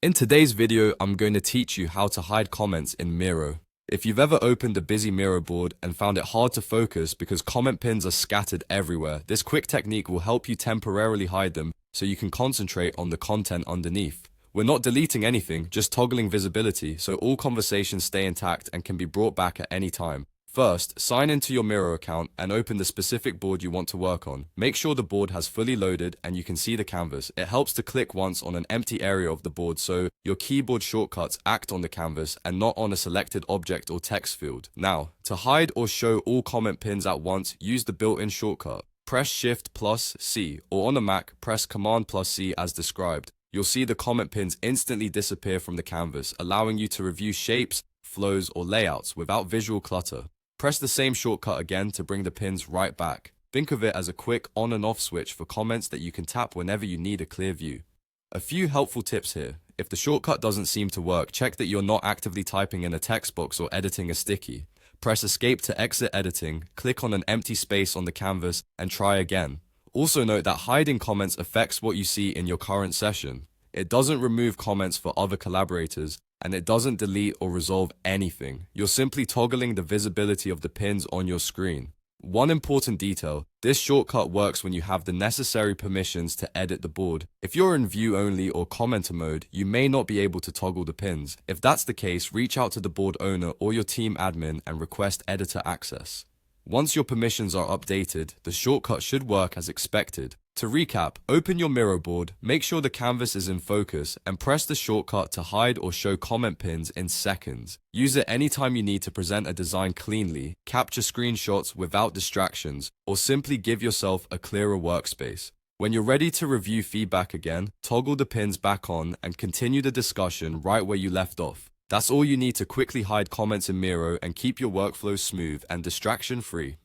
In today's video, I'm going to teach you how to hide comments in Miro. If you've ever opened a busy Miro board and found it hard to focus because comment pins are scattered everywhere, this quick technique will help you temporarily hide them so you can concentrate on the content underneath. We're not deleting anything, just toggling visibility so all conversations stay intact and can be brought back at any time. First, sign into your Miro account and open the specific board you want to work on. Make sure the board has fully loaded and you can see the canvas. It helps to click once on an empty area of the board so your keyboard shortcuts act on the canvas and not on a selected object or text field. Now, to hide or show all comment pins at once, use the built-in shortcut. Press Shift plus C, or on a Mac, press Command plus C as described. You'll see the comment pins instantly disappear from the canvas, allowing you to review shapes, flows, or layouts without visual clutter. Press the same shortcut again to bring the pins right back. Think of it as a quick on and off switch for comments that you can tap whenever you need a clear view. A few helpful tips here. If the shortcut doesn't seem to work, check that you're not actively typing in a text box or editing a sticky. Press Escape to exit editing, click on an empty space on the canvas, and try again. Also note that hiding comments affects what you see in your current session. It doesn't remove comments for other collaborators, and it doesn't delete or resolve anything. You're simply toggling the visibility of the pins on your screen. One important detail, this shortcut works when you have the necessary permissions to edit the board. If you're in view only or commenter mode, you may not be able to toggle the pins. If that's the case, reach out to the board owner or your team admin and request editor access. Once your permissions are updated, the shortcut should work as expected. To recap, open your Miro board, make sure the canvas is in focus, and press the shortcut to hide or show comment pins in seconds. Use it anytime you need to present a design cleanly, capture screenshots without distractions, or simply give yourself a clearer workspace. When you're ready to review feedback again, toggle the pins back on and continue the discussion right where you left off. That's all you need to quickly hide comments in Miro and keep your workflow smooth and distraction-free.